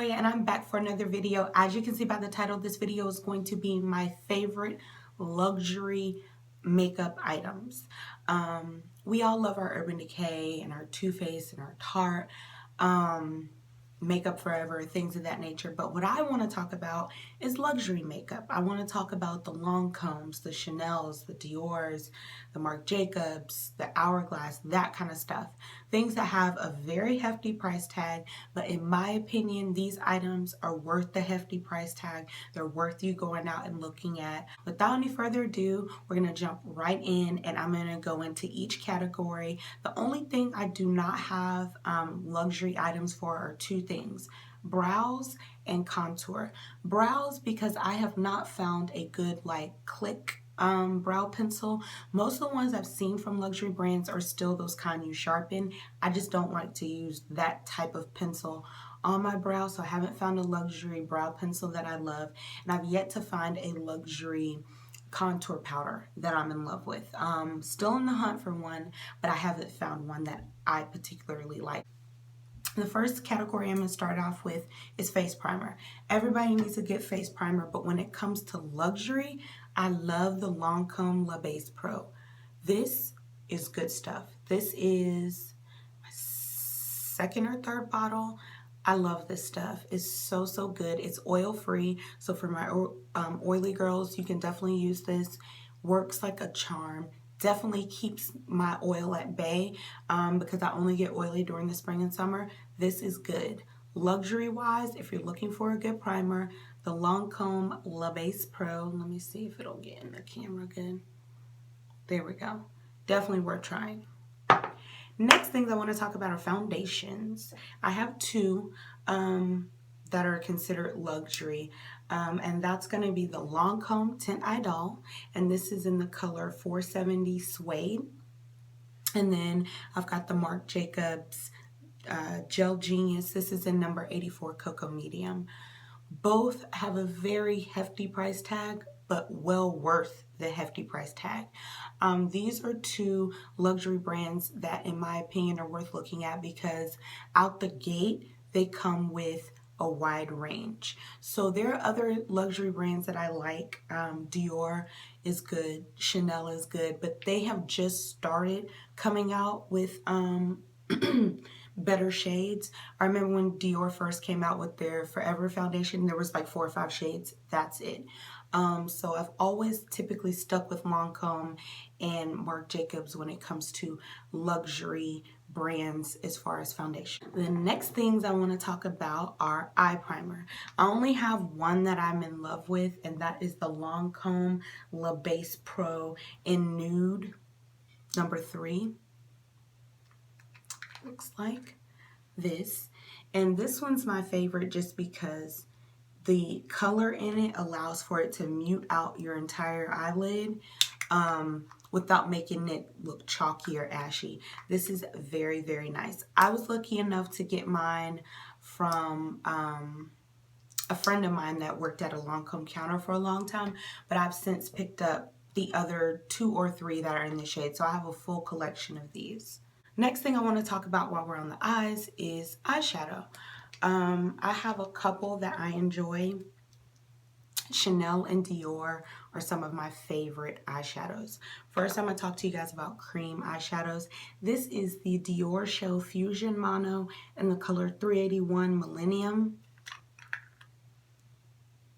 Roya and I'm back for another video. As you can see by the title, this video is going to be my favorite luxury makeup items. We all love our Urban Decay and our Too Faced and our Tarte, Makeup Forever, things of that nature. But what I want to talk about is luxury makeup. I want to talk about the Lancomes, the Chanels, the Diors, the Marc Jacobs, the Hourglass, that kind of stuff. Things that have a very hefty price tag, but in my opinion, these items are worth the hefty price tag. They're worth you going out and looking at. Without any further ado, we're going to jump right in and I'm going to go into each category. The only thing I do not have luxury items for are two things: brows and contour. Brows, because I have not found a good click brow pencil. Most of the ones I've seen from luxury brands are still those kind you sharpen. I just don't like to use that type of pencil on my brow, so I haven't found a luxury brow pencil that I love, and I've yet to find a luxury contour powder that I'm in love with. Still in the hunt for one, but I haven't found one that I particularly like. The first category I'm going to start off with is face primer. Everybody needs a good face primer, but when it comes to luxury, I love the Lancome La Base Pro. This is good stuff. This is my second or third bottle. I love this stuff. It's so good. It's oil free, so for my oily girls, you can definitely use this. Works like a charm. Definitely keeps my oil at bay because I only get oily during the spring and summer. This is good. Luxury wise, if you're looking for a good primer, the Lancome La Base Pro. Let me see if it'll get in the camera good. There we go. Definitely worth trying. Next things I want to talk about are foundations. I have two that are considered luxury, and that's going to be the Lancome Tint Idol, and this is in the color 470 Suede. And then I've got the Marc Jacobs Gel Genius. This is in number 84 Cocoa Medium. Both have a very hefty price tag, but well worth the hefty price tag. These are two luxury brands that, in my opinion, are worth looking at because out the gate, they come with a wide range. So there are other luxury brands that I like. Dior is good, Chanel is good, but they have just started coming out with better shades. I remember when Dior first came out with their Forever foundation, there was like 4 or 5 shades. That's it. So I've always typically stuck with Lancome and Marc Jacobs when it comes to luxury brands as far as foundation. The next things I want to talk about are eye primer. I only have one that I'm in love with, and that is the Lancome La Base Pro in Nude number 3. Looks like this, and this one's my favorite just because the color in it allows for it to mute out your entire eyelid without making it look chalky or ashy. This is very nice. I was lucky enough to get mine from a friend of mine that worked at a Lancome counter for a long time, but I've since picked up the other 2 or 3 that are in the shade, so I have a full collection of these. Next thing I want to talk about while we're on the eyes is eyeshadow. I have a couple that I enjoy. Chanel and Dior are some of my favorite eyeshadows. First, I'm going to talk to you guys about cream eyeshadows. This is the Dior Show Fusion Mono in the color 381 Millennium.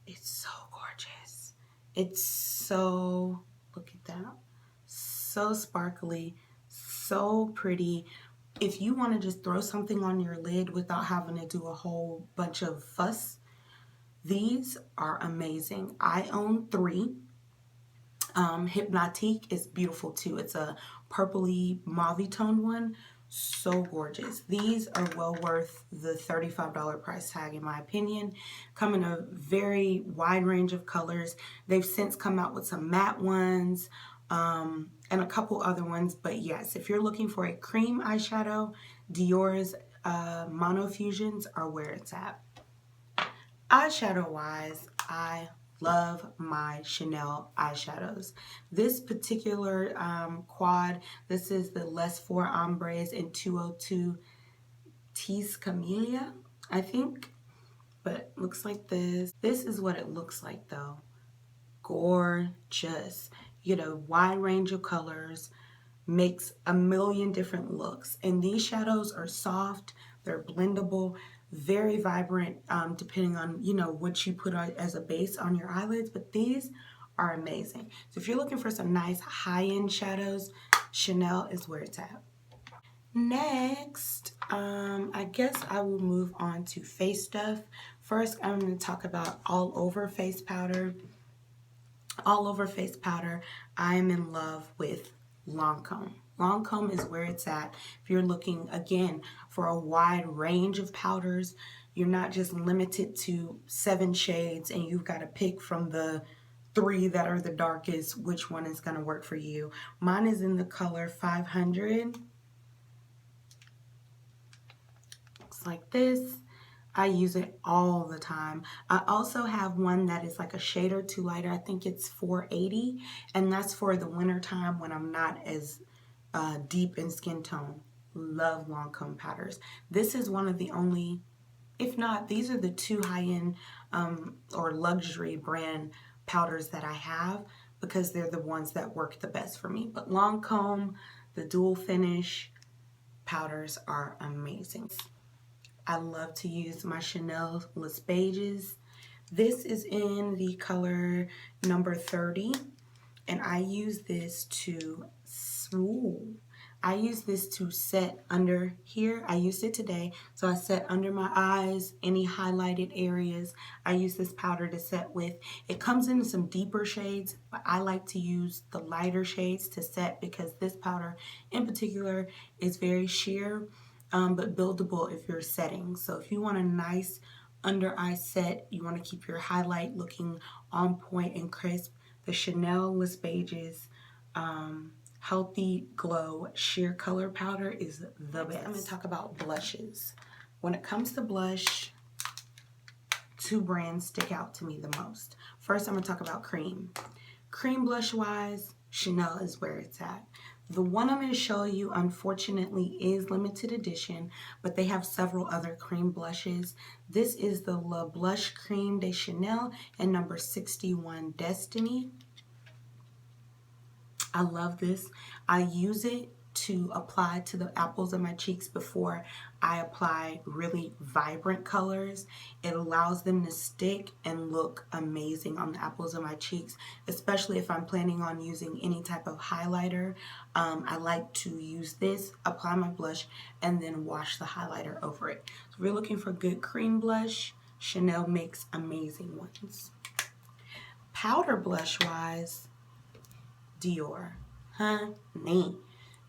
It's so gorgeous. It's so, look at that, so sparkly, so pretty. If you want to just throw something on your lid without having to do a whole bunch of fuss, these are amazing. I own 3. Hypnotique is beautiful too. It's a purpley mauve toned one. So gorgeous. These are well worth the $35 price tag in my opinion. Come in a very wide range of colors. They've since come out with some matte ones and a couple other ones, but yes, if you're looking for a cream eyeshadow, Dior's Mono Fusions are where it's at. Eyeshadow wise, I love my Chanel eyeshadows. This particular quad, this is the Les 4 Ombres in 202 Tease Camellia, I think. but looks like this. This is what it looks like though. Gorgeous. You get a wide range of colors, makes a million different looks. And these shadows are soft, they're blendable, very vibrant, depending on, you know, what you put on as a base on your eyelids, but these are amazing. So if you're looking for some nice high-end shadows, Chanel is where it's at. Next, I guess I will move on to face stuff. First, I'm going to talk about all over face powder. All over face powder, I am in love with Lancôme. Lancôme is where it's at. If you're looking, again, for a wide range of powders, you're not just limited to 7 shades and you've got to pick from the 3 that are the darkest which one is going to work for you. Mine is in the color 500. Looks like this. I use it all the time. I also have one that is like a shade or 2 lighter. I think it's 480, and that's for the winter time when I'm not as deep in skin tone. Love Lancôme powders. This is one of the only, if not, these are the 2 high-end or luxury brand powders that I have because they're the ones that work the best for me. But Lancôme, the dual finish powders are amazing. I love to use my Chanel Les Beiges. This is in the color number 30, and I use this to set under here. I used it today, so I set under my eyes, any highlighted areas. I use this powder to set with. It comes in some deeper shades, but I like to use the lighter shades to set because this powder in particular is very sheer. But buildable if you're setting. So if you want a nice under eye set, you want to keep your highlight looking on point and crisp, the Chanel Les Beiges Healthy Glow Sheer Color Powder is the best. I'm going to talk about blushes. When it comes to blush, 2 brands stick out to me the most. First, I'm going to talk about CREME. CREME blush wise, Chanel is where it's at. The one I'm going to show you, unfortunately, is limited edition, but they have several other cream blushes. This is the Le Blush Creme de Chanel and number 61 Destiny. I love this. I use it to apply to the apples of my cheeks before I apply really vibrant colors. It allows them to stick and look amazing on the apples of my cheeks, especially if I'm planning on using any type of highlighter. I like to use this, apply my blush, and then wash the highlighter over it. So if you're looking for good cream blush, Chanel makes amazing ones. Powder blush wise, DIOR. Honey.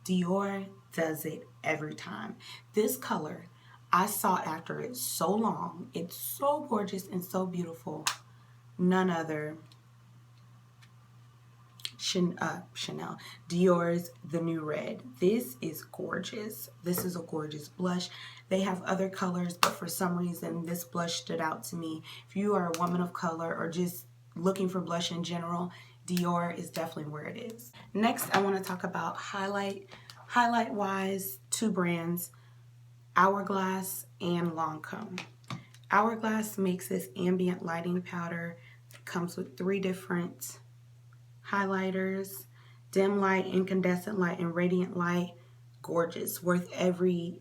DIOR does it every time. This color, I sought after it so long. It's so gorgeous and so beautiful. None other. Chanel. DIOR's The New Red. This is gorgeous. This is a gorgeous blush. They have other colors, but for some reason, this blush stood out to me. If you are a woman of color or just looking for blush in general, DIOR is definitely where it is. Next, I want to talk about highlight. Highlight-wise, 2 brands, Hourglass and Lancome. Hourglass makes this ambient lighting powder. It comes with 3 different highlighters, dim light, incandescent light, and radiant light. Gorgeous. Worth every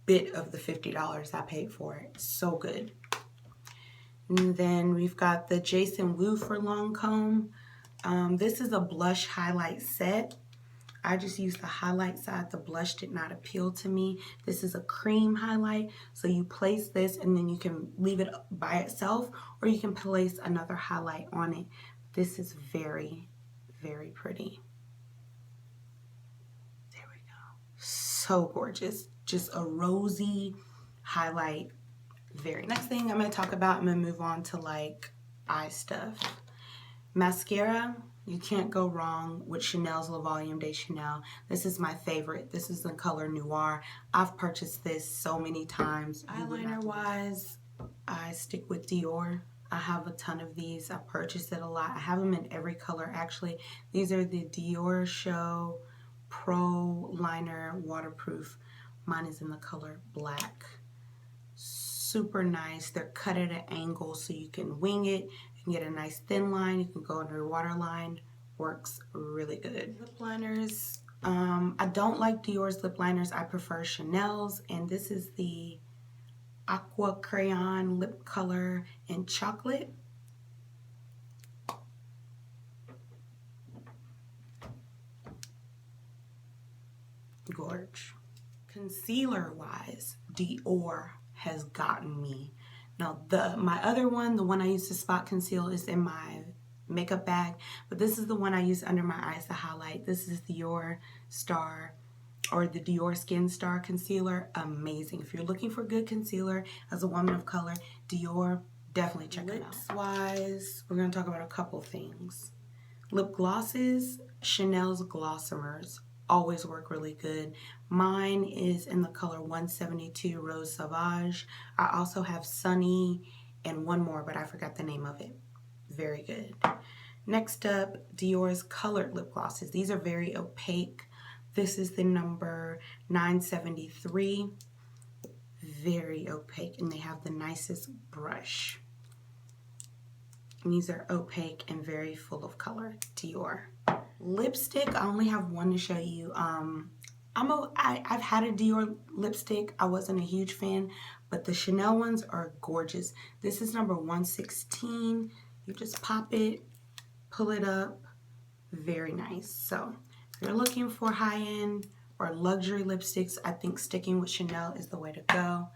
bit of the $50 I paid for it. So good. And then we've got the Jason Wu for Lancome. This is a blush highlight set. I just used the highlight side. The blush did not appeal to me. This is a cream highlight. So you place this and then you can leave it by itself, or you can place another highlight on it. This is very, very pretty. There we go. So gorgeous. Just a rosy highlight. Very. Next thing I'm going to talk about, I'm going to move on to like eye stuff. Mascara, you can't go wrong with Chanel's Le Volume de Chanel. This is my favorite. This is the color Noir. I've purchased this so many times. Eyeliner wise, I stick with DIOR. I have a ton of these. I purchased it a lot. I have them in every color actually. These are the DIOR Show Pro Liner Waterproof. Mine is in the color black. super nice. They're cut at an angle so you can wing it. You can get a nice thin line. You can go under your waterline. Works really good. Lip liners. I don't like Dior's lip liners. I prefer Chanel's, and this is the Aqua Crayon Lip Color in Chocolate. Gorge. Concealer wise, Dior has gotten me. Now my other one, the one I use to spot conceal, is in my makeup bag, but this is the one I use under my eyes to highlight. This is the Dior Star, or the DIORSKIN Star Concealer. Amazing. If you're looking for good concealer as a woman of color, Dior, definitely check it out. Lips wise, we're going to talk about a couple things. Lip glosses, Chanel's Glossimers always work really good. Mine is in the color 172 Rose Sauvage. I also have Sunny and one more, but I forgot the name of it. Very good. Next up, Dior's colored lip glosses. These are very opaque. This is the number 973. Very opaque, and they have the nicest brush. And these are opaque and very full of color. Dior. Lipstick, I only have one to show you. I've had a Dior lipstick. I wasn't a huge fan, but the Chanel ones are gorgeous. This is number 116. You just pop it, pull it up. Very nice. So if you're looking for high-end or luxury lipsticks, I think sticking with Chanel is the way to go.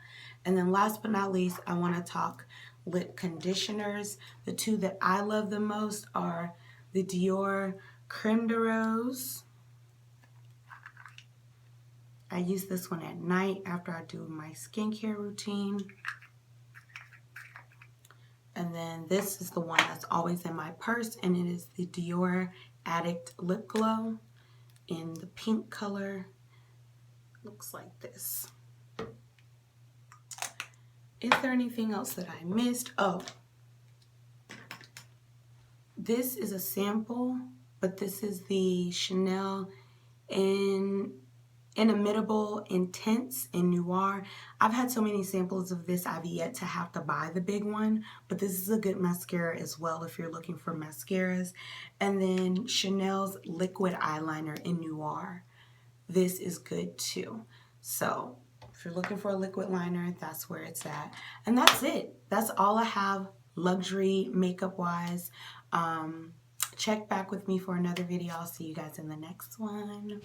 And then last but not least, I want to talk lip conditioners. The two that I love the most are the Dior Creme de Rose. I use this one at night after I do my skincare routine. And then this is the one that's always in my purse, and it is the Dior Addict Lip Glow in the pink color. Looks like this. Is there anything else that I missed? Oh, this is a sample, but this is the Chanel Inimitable Intense in Noir. I've had so many samples of this, I've yet to have to buy the big one, but this is a good mascara as well if you're looking for mascaras. And then Chanel's Liquid Eyeliner in Noir. This is good too. So if you're looking for a liquid liner, that's where it's at. And that's it. That's all I have luxury makeup wise. Check back with me for another video. I'll see you guys in the next one.